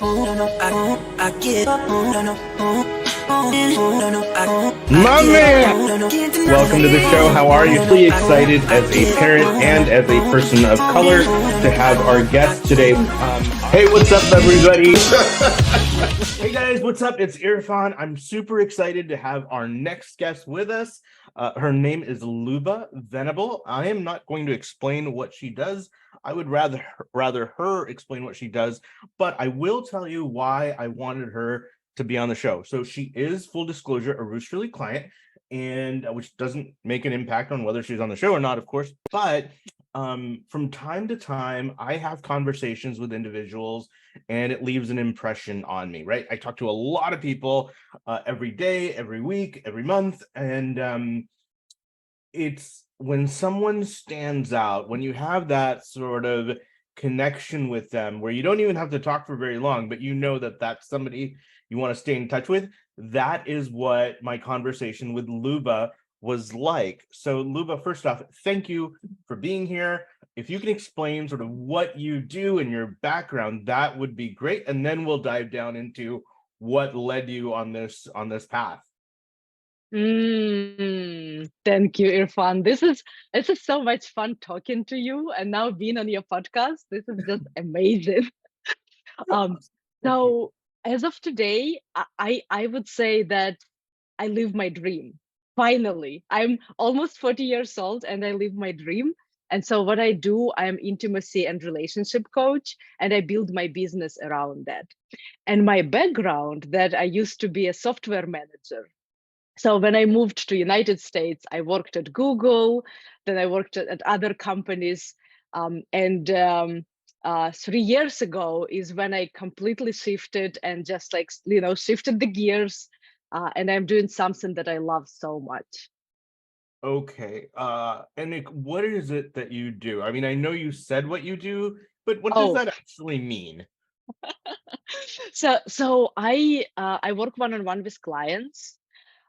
My man! Welcome to the show. How are you? Really excited as a parent and as a person of color to have our guest today. Hey, what's up, everybody? Hey, guys, what's up? It's Irfan. I'm super excited to have our next guest with us. Her name is Lyuba Venable. I am not going to explain what she does. I would rather her explain what she does, but I will tell you why I wanted her to be on the show. So she is, full disclosure, a Roosterly client, and which doesn't make an impact on whether she's on the show or not, of course. But from time to time, I have conversations with individuals, and it leaves an impression on me, right? I talk to a lot of people every day, every week, every month, and it's when someone stands out, when you have that sort of connection with them where you don't even have to talk for very long, but you know that that's somebody you want to stay in touch with. That is what my conversation with Lyuba was like. So Lyuba, first off, thank you for being here. If you can explain sort of what you do and your background, that would be great. And then we'll dive down into what led you on this path. Thank you, Irfan. This is so much fun talking to you, and now being on your podcast. This is just amazing. So as of today, I would say that I live my dream. Finally, I'm almost 40 years old, and I live my dream. And so what I do, I am intimacy and relationship coach, and I build my business around that. And my background, that I used to be a software manager. So when I moved to United States, I worked at Google, then I worked at other companies. And 3 years ago is when I completely shifted and just like, shifted the gears. And I'm doing something that I love so much. Okay. And what is it that you do? I mean, I know you said what you do, but what does that actually mean? So I work one-on-one with clients.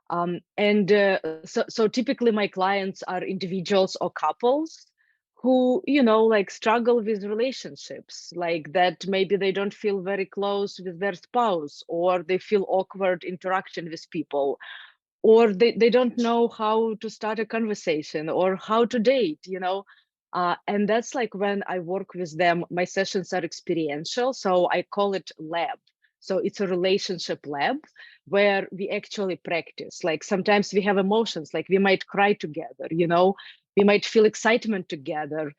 So typically my clients are individuals or couples who, like struggle with relationships, like that maybe they don't feel very close with their spouse, or they feel awkward interaction with people, or they don't know how to start a conversation or how to date. And that's like when I work with them, my sessions are experiential. So I call it lab. So it's a relationship lab where we actually practice. Like sometimes we have emotions, like we might cry together, we might feel excitement together.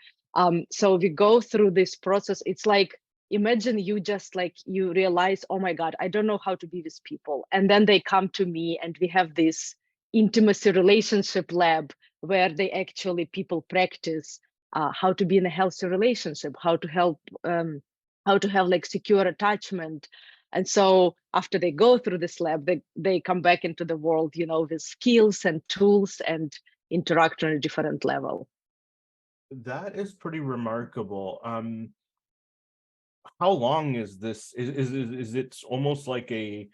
So we go through this process. It's like, imagine you just like, you realize, oh my God, I don't know how to be with people. And then they come to me and we have this intimacy relationship lab where they actually, people practice how to be in a healthy relationship, how to have like secure attachment. And so after they go through this lab, they come back into the world, with skills and tools and interact on a different level. That is pretty remarkable. How long is this? Is it almost like do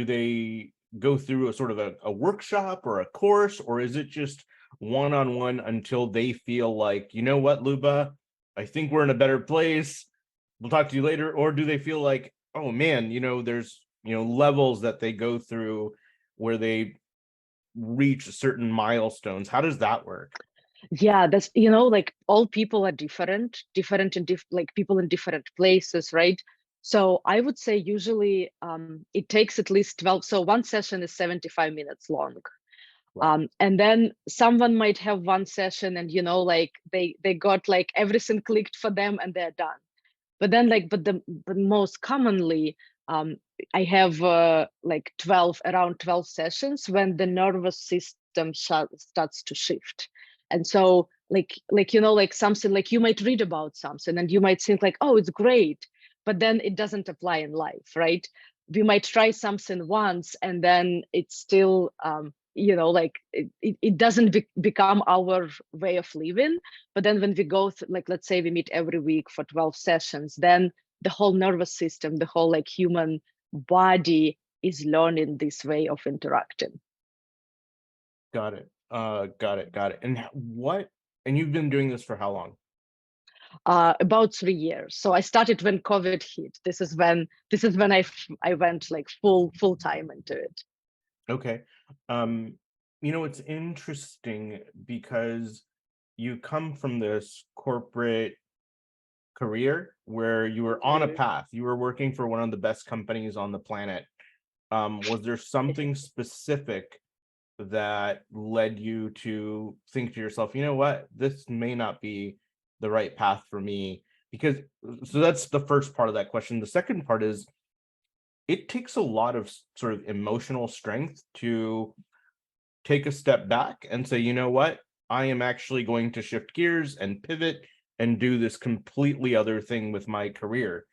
they go through a sort of a workshop or a course, or is it just one-on-one until they feel like, you know what, Lyuba, I think we're in a better place. We'll talk to you later. Or do they feel like, oh man, there's, levels that they go through where they reach certain milestones? How does that work? Yeah, that's, like all people are different in like people in different places, right? So I would say usually it takes at least 12. So one session is 75 minutes long. And then someone might have one session and, like they got like everything clicked for them and they're done. But then but most commonly, I have like around 12 sessions when the nervous system starts to shift. And so like something like you might read about something and you might think like, oh, it's great, but then it doesn't apply in life, right? We might try something once and then it's still, like it doesn't become our way of living. But then when we go like, let's say we meet every week for 12 sessions, then the whole nervous system, the whole like human body is learning this way of interacting. Got it. Got it. And you've been doing this for how long? About 3 years. So I started when COVID hit. This is when I went like full time into it. Okay. It's interesting because you come from this corporate career where you were on a path. You were working for one of the best companies on the planet. Was there something specific that led you to think to yourself, you know what, this may not be the right path for me? Because so that's the first part of that question. The second part is it takes a lot of sort of emotional strength to take a step back and say, you know what, I am actually going to shift gears and pivot and do this completely other thing with my career.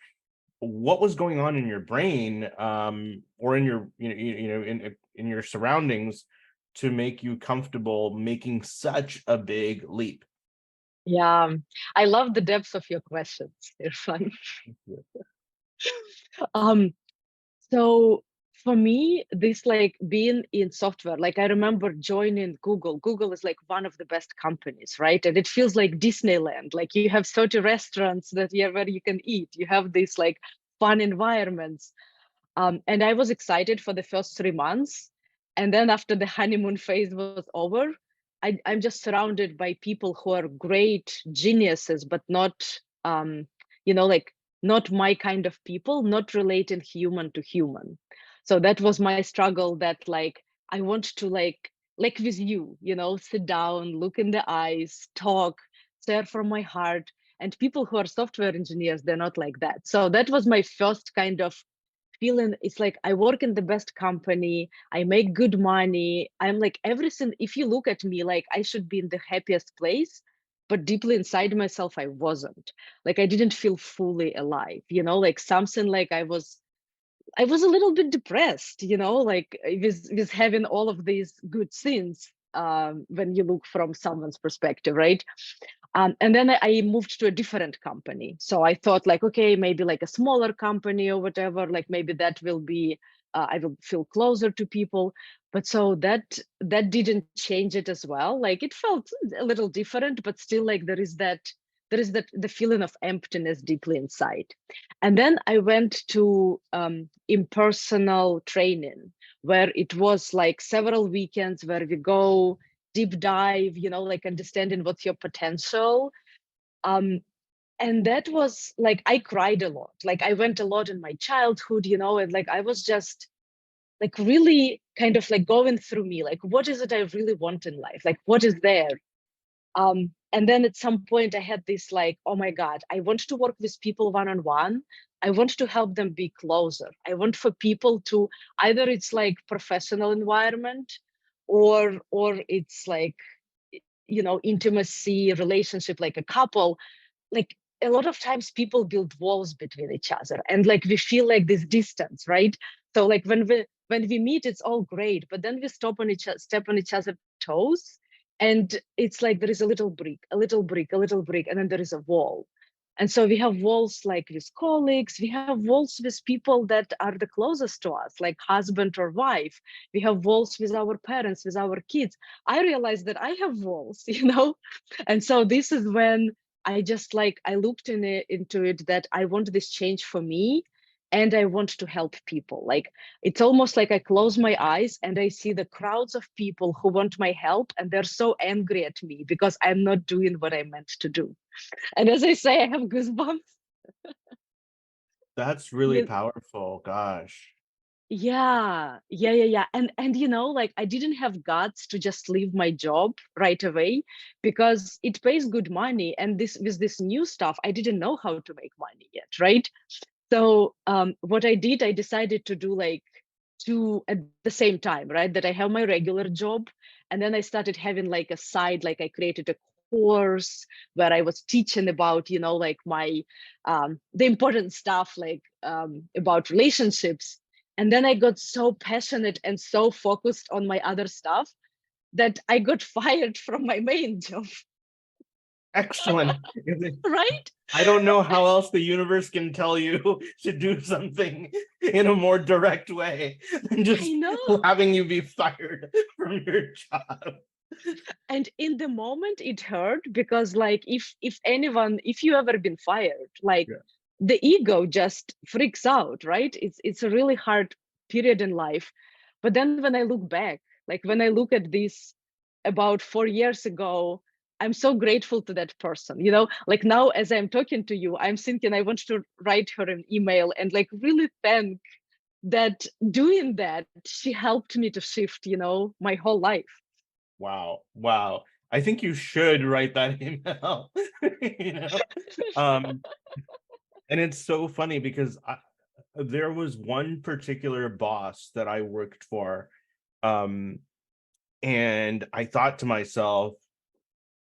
What was going on in your brain, or in your in your surroundings to make you comfortable making such a big leap? Yeah, I love the depth of your questions, Irfan. Um, so for me, this like being in software, like I remember joining Google. Google is like one of the best companies, right? And it feels like Disneyland. Like you have 30 restaurants where you can eat. You have these like fun environments. And I was excited for the first 3 months. And then after the honeymoon phase was over, I'm just surrounded by people who are great geniuses, but not, like not my kind of people, not relating human to human. So that was my struggle, that like, I want to like with you, sit down, look in the eyes, talk, share from my heart. And people who are software engineers, they're not like that. So that was my first kind of feeling. It's like I work in the best company, I make good money, I'm like everything. If you look at me, like I should be in the happiest place, but deeply inside myself I wasn't. Like I didn't feel fully alive, like something, like I was a little bit depressed, like with having all of these good things, when you look from someone's perspective, right? And then I moved to a different company. So I thought like, okay, maybe like a smaller company or whatever, like maybe that will be, I will feel closer to people. But so that didn't change it as well. Like it felt a little different, but still like there is that the feeling of emptiness deeply inside. And then I went to impersonal training, where it was like several weekends where we go deep dive, like understanding what's your potential. Um, and that was like, I cried a lot. Like I went a lot in my childhood, and like I was just like really kind of like going through me, like, what is it I really want in life? Like, what is there? And then at some point I had this like, oh my God, I want to work with people one-on-one. I want to help them be closer. I want for people to, either it's like professional environment, or it's like, intimacy relationship, like a couple. Like a lot of times people build walls between each other, and like we feel like this distance, right? So like when we meet, it's all great, but then we step on each other's toes, and it's like there is a little brick, a little brick, a little brick, and then there is a wall. And so we have walls like with colleagues, we have walls with people that are the closest to us, like husband or wife. We have walls with our parents, with our kids. I realized that I have walls, And so this is when I just like, I looked into it, that I want this change for me, and I want to help people. Like it's almost like I close my eyes and I see the crowds of people who want my help, and they're so angry at me because I'm not doing what I meant to do. And as I say, I have goosebumps. That's really Yeah, powerful. Gosh. yeah. And like I didn't have guts to just leave my job right away, because it pays good money. And this with this new stuff, I didn't know how to make money yet, right? So what I did, I decided to do like two at the same time, right? That I have my regular job, and then I started having like a side, like I created a course where I was teaching about, like my the important stuff, like about relationships. And then I got so passionate and so focused on my other stuff that I got fired from my main job, Excellent. right? I don't know how else the universe can tell you to do something in a more direct way than I just know. having you be fired from your job. And in the moment it hurt, because like if you ever been fired, like Yeah. the ego just freaks out, right? It's a really hard period in life. But then when I look back, like when I look at this about 4 years ago, I'm so grateful to that person, like now as I'm talking to you, I'm thinking I want to write her an email and like really thank that doing that, she helped me to shift, my whole life. Wow. Wow. I think you should write that email. you know? Um, and it's so funny because there was one particular boss that I worked for. Um, and I thought to myself,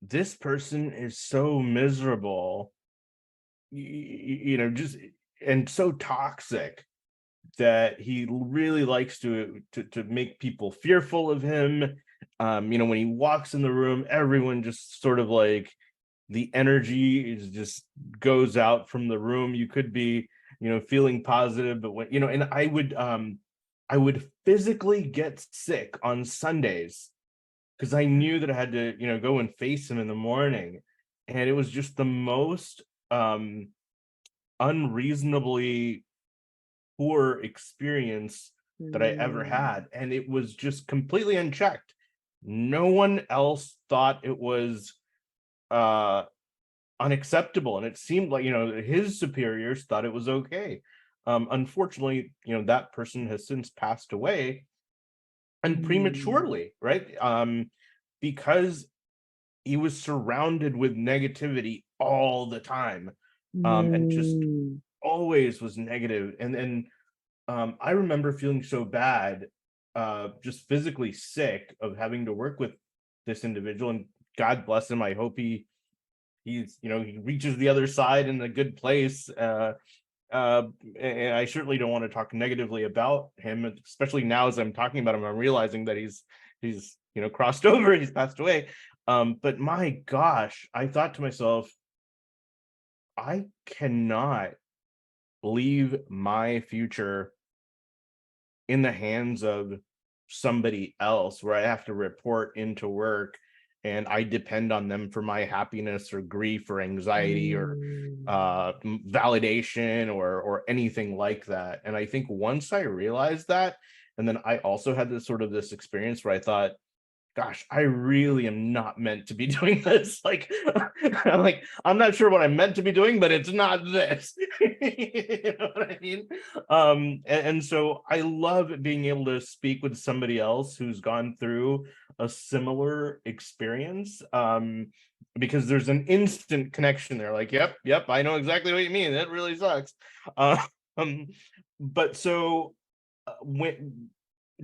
this person is so miserable, just and so toxic that he really likes to make people fearful of him. When he walks in the room, everyone just sort of like the energy is just goes out from the room. You could be, feeling positive, but and I would physically get sick on Sundays because I knew that I had to, go and face him in the morning. And it was just the most unreasonably poor experience that I ever had. And it was just completely unchecked. No one else thought it was uh unacceptable. And it seemed like, his superiors thought it was okay. Unfortunately, that person has since passed away, and prematurely, right? Because he was surrounded with negativity all the time, and just always was negative. And I remember feeling so bad, just physically sick of having to work with this individual. And God bless him. I hope he reaches the other side in a good place. And I certainly don't want to talk negatively about him, especially now as I'm talking about him, I'm realizing that he's crossed over, he's passed away. But my gosh, I thought to myself, I cannot leave my future in the hands of somebody else where I have to report into work and I depend on them for my happiness or grief or anxiety or validation or anything like that. And I think once I realized that, and then I also had this experience where I thought, gosh, I really am not meant to be doing this. Like, I'm not sure what I'm meant to be doing, but it's not this. You know what I mean? And so I love being able to speak with somebody else who's gone through a similar experience. Because there's an instant connection there. Like, yep, I know exactly what you mean. That really sucks. Um, but so when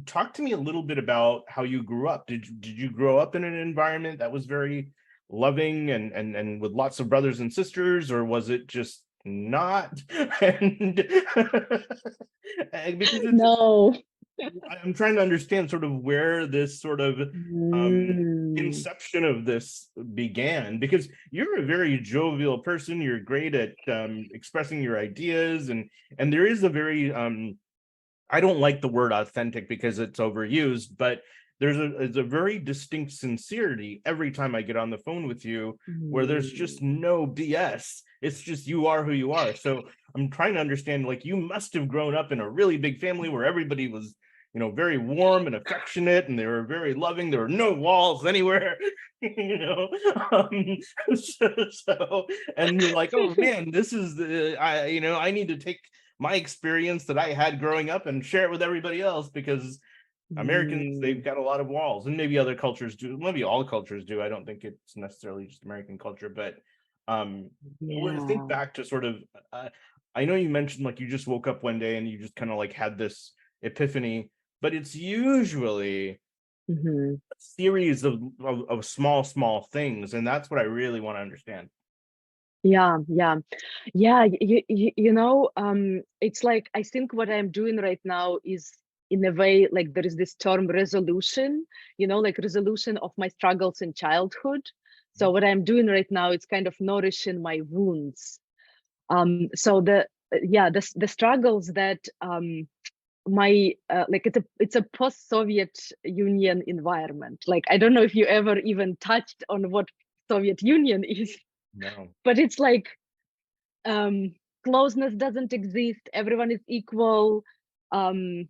talk to me a little bit about how you grew up. Did you grow up in an environment that was very loving and with lots of brothers and sisters, or was it just not? and, and because No. I'm trying to understand sort of where this sort of inception of this began, because you're a very jovial person. You're great at expressing your ideas, and there is a very I don't like the word authentic because it's overused, but there's a very distinct sincerity every time I get on the phone with you, where there's just no BS. It's just you are who you are. So I'm trying to understand, like, you must have grown up in a really big family where everybody was, very warm and affectionate, and they were very loving. There were no walls anywhere, you know. Um, so, and you're like, oh man, this is I need to take my experience that I had growing up and share it with everybody else, because Americans, they've got a lot of walls, and maybe other cultures do. Maybe all cultures do. I don't think it's necessarily just American culture, but when I think back to sort of, I know you mentioned like you just woke up one day and you just kind of like had this epiphany, but it's usually a series of small things, and that's what I really want to understand. Yeah, it's like I think what I'm doing right now is in a way like there is this term resolution, like resolution of my struggles in childhood. So what I'm doing right now is kind of nourishing my wounds. So the struggles that my like it's a post-Soviet Union environment. Like, I don't know if you ever even touched on what Soviet Union is. No. But it's like closeness doesn't exist, everyone is equal, and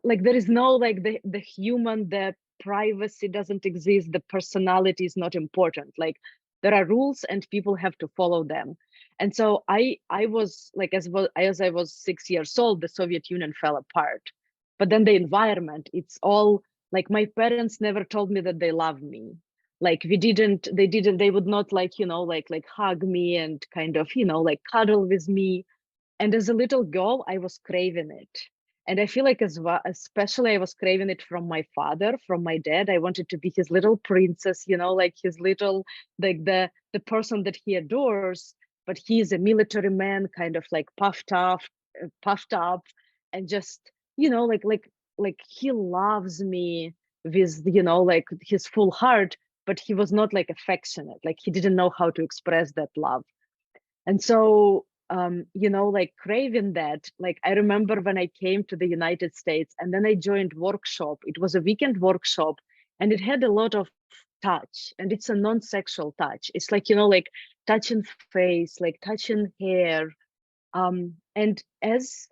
like there is no like the human, the privacy doesn't exist, the personality is not important. Like, there are rules and people have to follow them. And so I was like, as I was 6 years old, the Soviet Union fell apart. But then the environment, it's all like, my parents never told me that they love me. Like, they would not, like, like hug me and kind of, like cuddle with me. And as a little girl, I was craving it. And I feel like, as well, especially I was craving it from my father, from my dad. I wanted to be his little princess, like his little, like the person that he adores. But he's a military man, kind of like puffed up, and just, like he loves me with, like his full heart, but he was not like affectionate. Like, he didn't know how to express that love. And so, like craving that, like, I remember when I came to the United States and then I joined workshop. It was a weekend workshop and it had a lot of touch, and it's a non-sexual touch. It's like, like touching face, like touching hair. And as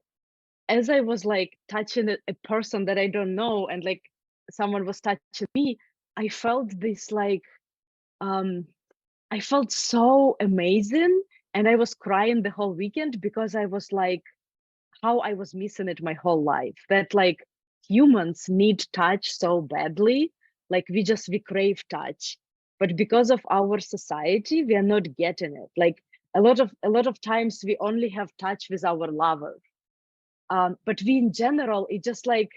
I was like touching a person that I don't know, and like someone was touching me, I felt this like, um, I felt so amazing. And I was crying the whole weekend because I was like, how I was missing it my whole life. That like humans need touch so badly. Like, we crave touch. But because of our society, we are not getting it. Like, a lot of times we only have touch with our lover. But we in general, it just like,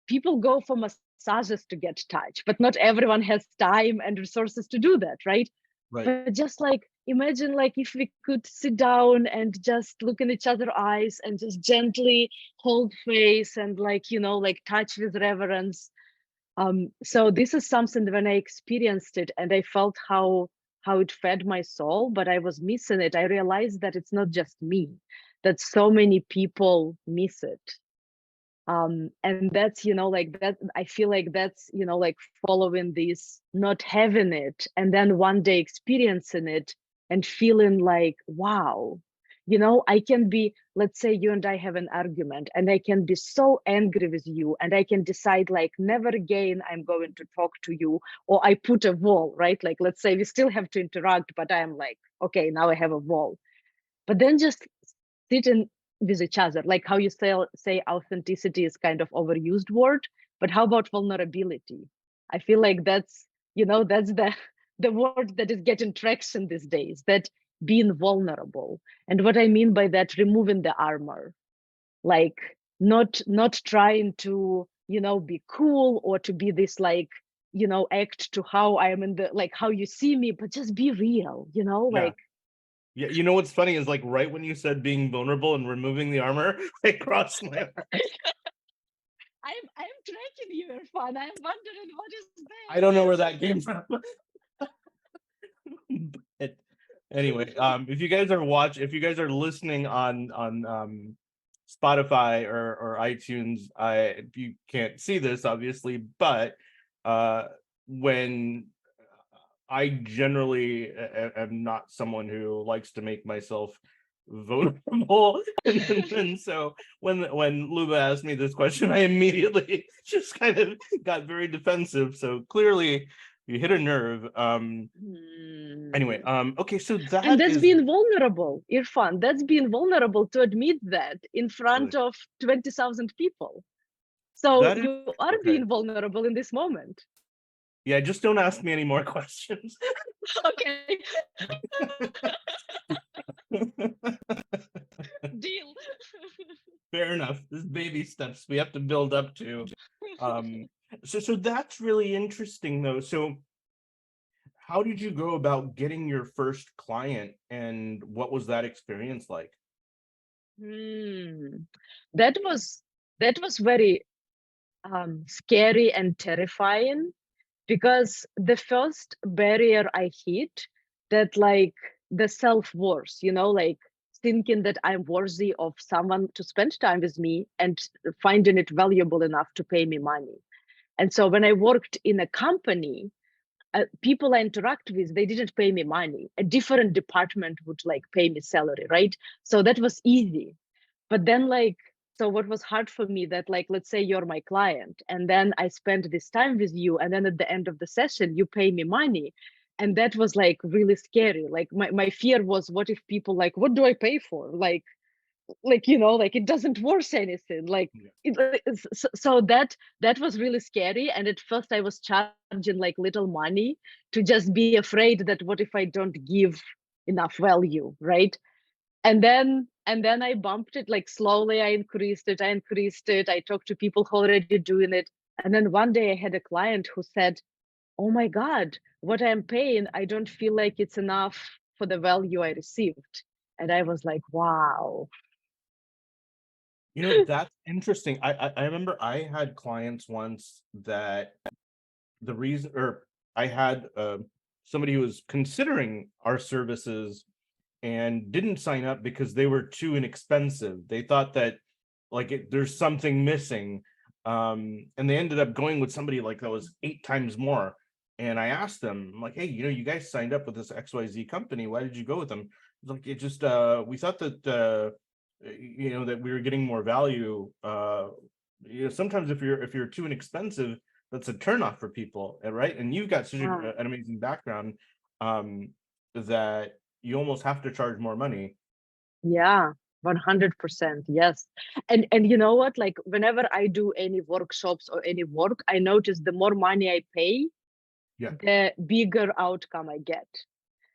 people go for massages to get touch, but not everyone has time and resources to do that, right? Right. But just like, imagine like if we could sit down and just look in each other's eyes and just gently hold face and like, like touch with reverence. So this is something that when I experienced it and I felt how it fed my soul, but I was missing it. I realized that it's not just me, that so many people miss it. And that's, like that, I feel like that's, like following this, not having it, and then one day experiencing it and feeling like, wow, I can be, let's say you and I have an argument and I can be so angry with you and I can decide like, never again I'm going to talk to you, or I put a wall, right? Like, let's say we still have to interact, but I'm like, okay, now I have a wall. But then just sitting with each other, like how you say authenticity is kind of overused word, but how about vulnerability? I feel like that's, that's the word that is getting traction these days, that being vulnerable. And what I mean by that, removing the armor, like not trying to, be cool or to be this like, act to how I am in the, like how you see me, but just be real, Yeah. like. Yeah, you know what's funny is like right when you said being vulnerable and removing the armor, I crossed my arms. I'm tracking you, Irfan. I'm wondering what is that. I don't know where that came from. But anyway, if you guys are listening on Spotify or iTunes, you can't see this obviously, but when I generally am not someone who likes to make myself vulnerable, and so when Lyuba asked me this question, I immediately just kind of got very defensive. So clearly, you hit a nerve. Anyway, okay, so And that's is being vulnerable, Irfan. That's being vulnerable to admit that in front of 20,000 people. So that is you are okay. being vulnerable in this moment. Yeah, just don't ask me any more questions. Okay. Deal. Fair enough. This is baby steps we have to build up to. So that's really interesting though. So how did you go about getting your first client, and what was that experience like? That was very scary and terrifying, because the first barrier I hit, that like the self-worth, like thinking that I'm worthy of someone to spend time with me and finding it valuable enough to pay me money. And so when I worked in a company, people I interact with, they didn't pay me money. A different department would like pay me salary, right? So that was easy. But then like, so what was hard for me that like, let's say you're my client and then I spend this time with you and then at the end of the session, you pay me money. And that was like really scary. Like my fear was, what if people like, what do I pay for? Like like it doesn't worth anything like so that was really scary, and at first I was charging like little money to just be afraid that what if I don't give enough value, right? And then I bumped it, like slowly I increased it, I talked to people who already doing it. And then one day I had a client who said, oh my god, what I'm paying, I don't feel like it's enough for the value I received. And I was like, wow. That's interesting. I remember I had clients once that the reason, or I had somebody who was considering our services and didn't sign up because they were too inexpensive. They thought that there's something missing, and they ended up going with somebody like that was 8 times more. And I asked them, I'm like, hey, you guys signed up with this XYZ company, why did you go with them? It's like, it just we thought that that we were getting more value. Sometimes if you're too inexpensive, that's a turnoff for people, right? And you've got such an amazing background, that you almost have to charge more money. Yeah, 100%. Yes. And you know what? Like whenever I do any workshops or any work, I notice the more money I pay, Yeah, the bigger outcome I get.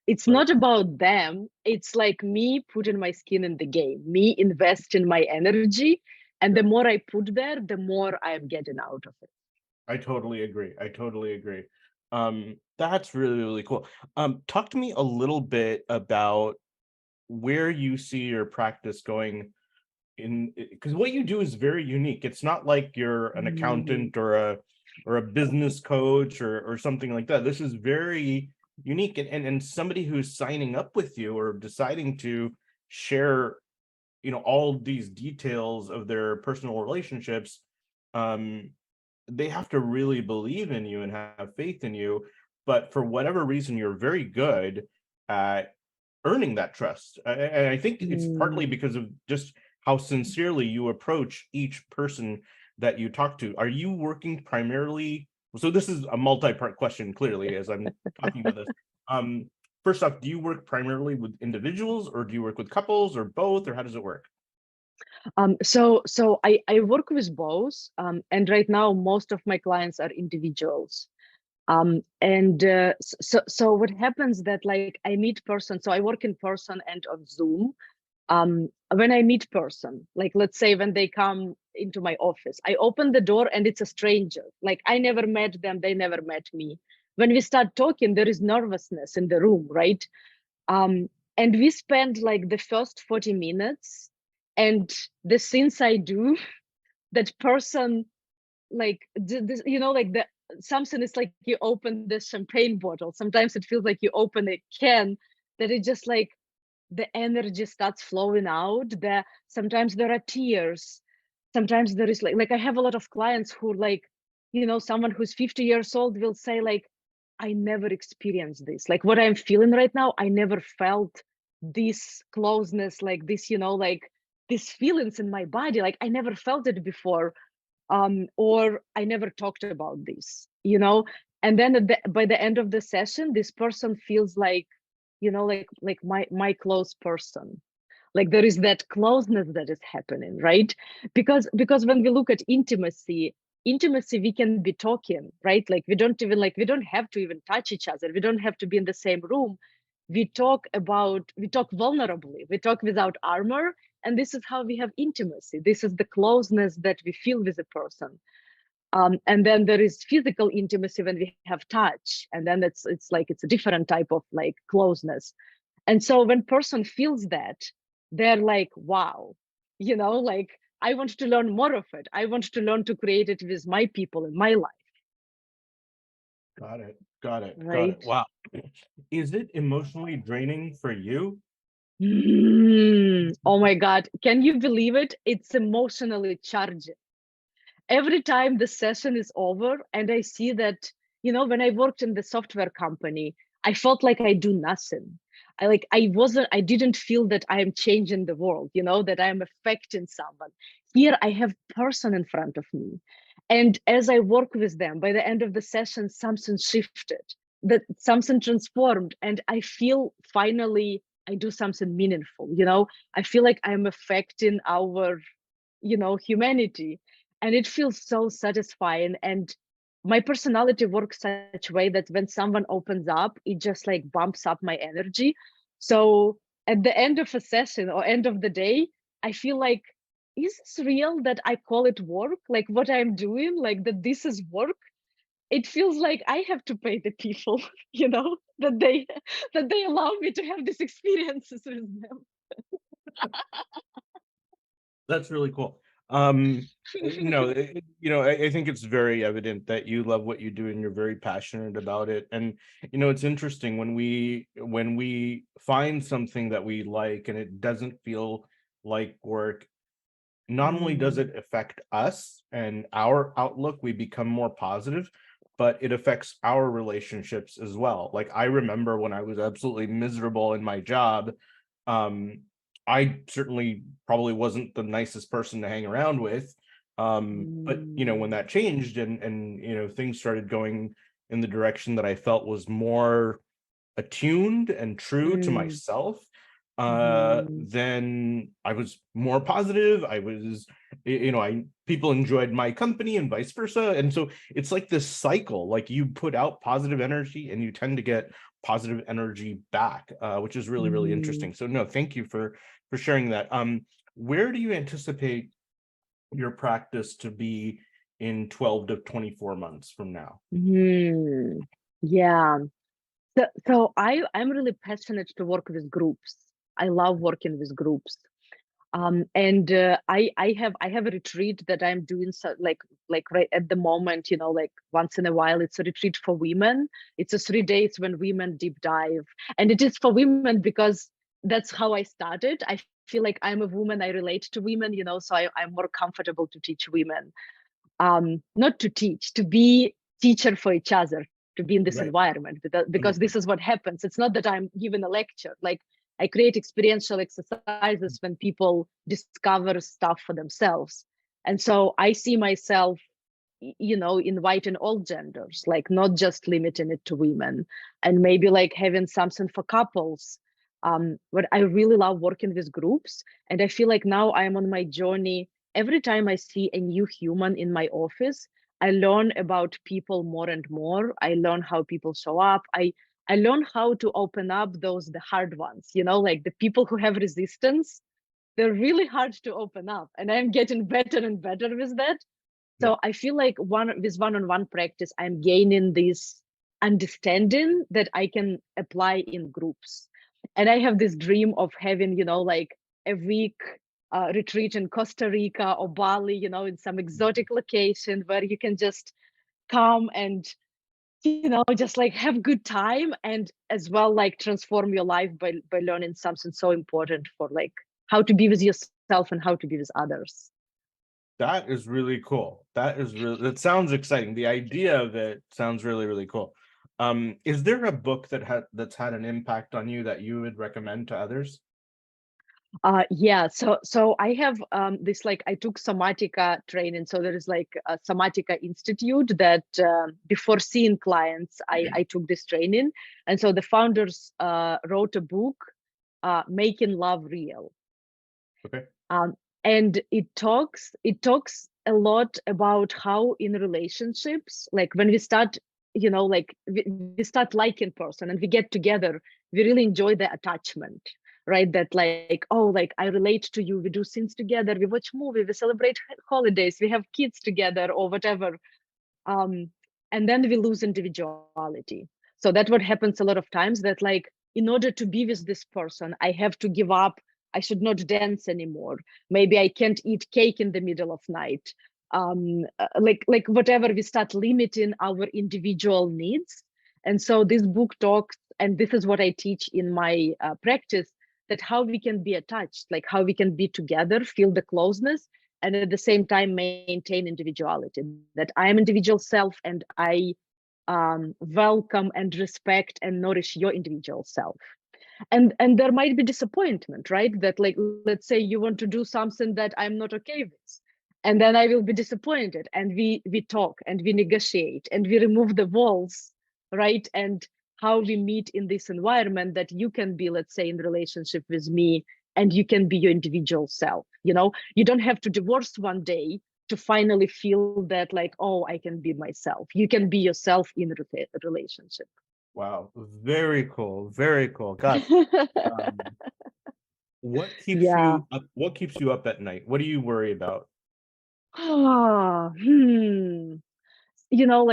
It's right. not about them. It's like me putting my skin in the game, me investing my energy. And Yeah, the more I put there, the more I'm getting out of it. I totally agree. I totally agree. That's really, really cool. Talk to me a little bit about where you see your practice going, in because what you do is very unique. It's not like you're an Mm. accountant or a business coach or something like that. This is very unique, and somebody who's signing up with you or deciding to share all these details of their personal relationships, um they have to really believe in you and have faith in you. But for whatever reason, you're very good at earning that trust. And I think it's partly Mm. because of just how sincerely you approach each person that you talk to. Are you working primarily? So this is a multi-part question, clearly, as I'm talking about this. Um, First off, do you work primarily with individuals, or do you work with couples, or both, or how does it work? So I work with both, and right now most of my clients are individuals. And so what happens that like I meet person, so I work in person and on Zoom. When I meet person, like let's say when they come into my office, I open the door and it's a stranger. Like I never met them, they never met me. When we start talking, there is nervousness in the room, right? Um, and we spend like the first 40 minutes, and the things I do, that person like this, like the something is like you open the champagne bottle. Sometimes it feels like you open a can, that it just like the energy starts flowing out. Sometimes there are tears. Sometimes there is like I have a lot of clients who like, someone who's 50 years old will say like, I never experienced this. Like what I'm feeling right now, I never felt this closeness, like this, like these feelings in my body. Like I never felt it before. Or I never talked about this. And then by the end of the session, this person feels like, like my close person. Like there is that closeness that is happening, right? Because when we look at intimacy, we can be talking, right? Like we don't have to even touch each other, we don't have to be in the same room. We talk vulnerably, we talk without armor. And this is how we have intimacy, this is the closeness that we feel with a person. And then there is physical intimacy when we have touch, and then it's like it's a different type of like closeness. And so when person feels that, they're like, wow, like I want to learn more of it, I want to learn to create it with my people in my life, Got it. Got it. Got it. right? Wow. Is it emotionally draining for you? Oh my God. Can you believe it? It's emotionally charged. Every time the session is over and I see that, when I worked in the software company, I felt like I do nothing. I didn't feel that I am changing the world, that I am affecting someone. Here I have person in front of me. And as I work with them, by the end of the session, something shifted, that something transformed. And I feel finally I do something meaningful, I feel like I'm affecting our humanity, and it feels so satisfying. And my personality works such a way that when someone opens up, it just like bumps up my energy. So at the end of a session or end of the day, I feel like, is this real that I call it work, like what I'm doing, like that this is work? It feels like I have to pay the people that they allow me to have these experiences with them. That's really cool. I think it's very evident that you love what you do and you're very passionate about it. And it's interesting when we find something that we like and it doesn't feel like work. Not only does Mm, it affect us and our outlook, we become more positive, but it affects our relationships as well. Like I remember when I was absolutely miserable in my job, um, I certainly probably wasn't the nicest person to hang around with. But when mm, that changed and things started going in the direction that I felt was more attuned and true to mm, myself, mhm. then I was more positive. I was, I people enjoyed my company and vice versa. And so it's like this cycle, like you put out positive energy and you tend to get positive energy back, which is really, really Mhm. interesting. So no, thank you for sharing that. Where do you anticipate your practice to be in 12 to 24 months from now? Mhm. Yeah. So I'm really passionate to work with groups. I love working with groups. And I have a retreat that I'm doing, so like right at the moment, like once in a while. It's a retreat for women. It's a 3 days when women deep dive, and it is for women because that's how I started. I feel like I'm a woman. I relate to women, so I'm more comfortable to teach women. Not to teach, to be teacher for each other, to be in this Right. environment, because this Understood. is what happens. It's not that I'm giving a lecture. Like I create experiential exercises when people discover stuff for themselves. And so I see myself, inviting all genders, like not just limiting it to women, and maybe like having something for couples. But I really love working with groups, and I feel like now I'm on my journey. Every time I see a new human in my office, I learn about people more and more. I learn how people show up. I learn how to open up the hard ones, like the people who have resistance. They're really hard to open up, and I'm getting better and better with that. Yeah. So I feel like with one-on-one practice, I'm gaining this understanding that I can apply in groups. And I have this dream of having, like a week retreat in Costa Rica or Bali, in some exotic location where you can just come and, just like have good time, and as well like transform your life by learning something so important for like how to be with yourself and how to be with others. That is really cool. That sounds exciting. The idea of it sounds really, really cool. Is there a book that's had an impact on you that you would recommend to others? Yeah, so I have this, like I took somatica training. So there is like a somatica institute that before seeing clients, I took this training. And so the founders wrote a book, Making Love Real. Okay. Um, and it talks a lot about how in relationships, like when we start, like we start liking person and we get together, we really enjoy the attachment, right? That like, oh, like I relate to you, we do things together, we watch movie, we celebrate holidays, we have kids together or whatever. um, and then we lose individuality. So that's what happens a lot of times, that like in order to be with this person, I have to give up. I should not dance anymore. Maybe I can't eat cake in the middle of night. Like whatever, we start limiting our individual needs. And so this book talks, and this is what I teach in my practice, that how we can be attached, like how we can be together, feel the closeness, and at the same time maintain individuality, that I am individual self and I welcome and respect and nourish your individual self. And there might be disappointment, right? That, like, let's say you want to do something that I'm not okay with, and then I will be disappointed, and we talk and we negotiate and we remove the walls, right? And how we meet in this environment, that you can be, let's say, in relationship with me and you can be your individual self. You don't have to divorce one day to finally feel that, like, oh, I can be myself. You can be yourself in a relationship. Wow, very cool, very cool. God, what keeps Yeah. you up? What keeps you up at night? What do you worry about? Ah,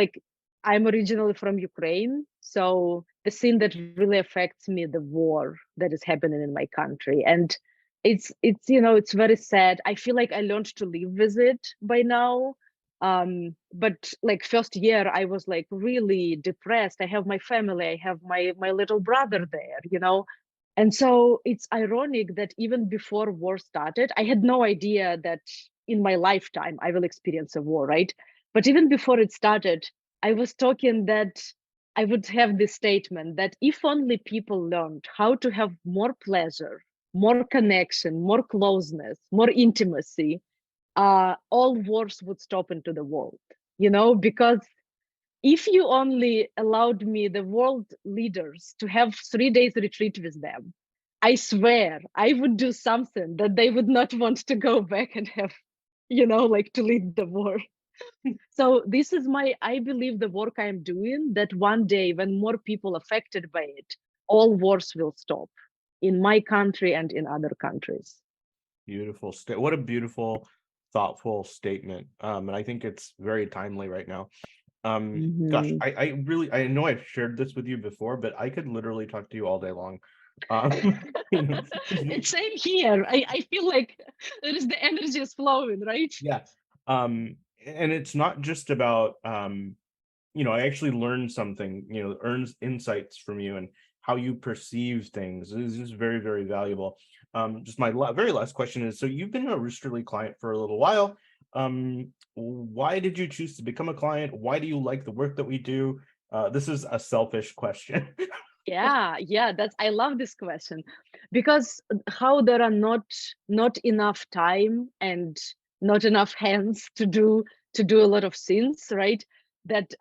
like, I'm originally from Ukraine, so the thing that really affects me, the war that is happening in my country, and it's very sad. I feel like I learned to live with it by now. But like first year, I was like really depressed. I have my family, I have my little brother there. And so it's ironic that even before war started, I had no idea that in my lifetime I will experience a war, right? But even before it started, I was talking that I would have this statement that if only people learned how to have more pleasure, more connection, more closeness, more intimacy, all wars would stop into the world, because if you only allowed me, the world leaders, to have 3 days retreat with them, I swear I would do something that they would not want to go back and have, like, to lead the war. So this is I believe the work I'm doing, that one day when more people affected by it, all wars will stop in my country and in other countries. Beautiful. What a beautiful, thoughtful statement. And I think it's very timely right now. Gosh, Mhm. I know I've shared this with you before, but I could literally talk to you all day long. You know, It's same here. I feel like there is the energy is flowing, right? yeah. And it's not just about I actually learned something, earns insights from you and how you perceive things. This is very, very valuable. Just my very last question is, so you've been a Roosterly client for a little while. Why did you choose to become a client? Why do you like the work that we do? This is a selfish question. Yeah, I love this question, because how there are not enough time and not enough hands to do a lot of things, right? That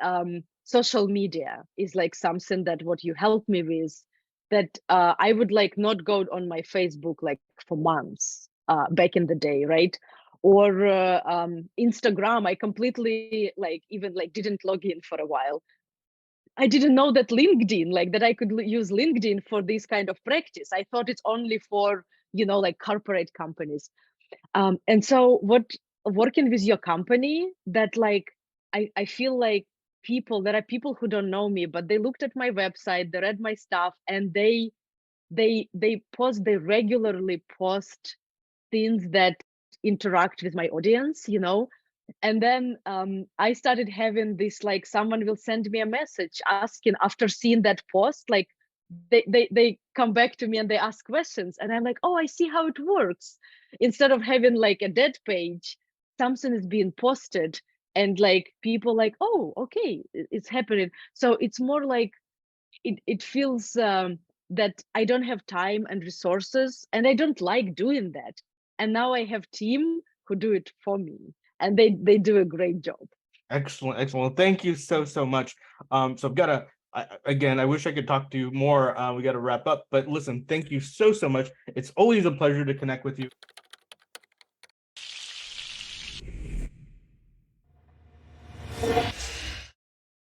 social media is like something that what you help me with, that I would like not go on my Facebook like for months back in the day, right? Or Instagram, I completely like even like didn't log in for a while. I didn't know that LinkedIn, like that I could use LinkedIn for this kind of practice. I thought it's only for, like corporate companies. And so what working with your company, that like, I feel like there are people who don't know me, but they looked at my website, they read my stuff, and they regularly post things that interact with my audience. And then I started having this, like, someone will send me a message asking after seeing that post, like they come back to me and they ask questions, and I'm like, oh, I see how it works. Instead of having like a dead page, something is being posted, and like people like, oh, okay, it's happening. So it's more like it feels that I don't have time and resources, and I don't like doing that. And now I have team who do it for me, and they do a great job. Excellent, excellent. Thank you so, so much. So I've got to, again, I wish I could talk to you more. We got to wrap up, but listen, thank you so, so much. It's always a pleasure to connect with you.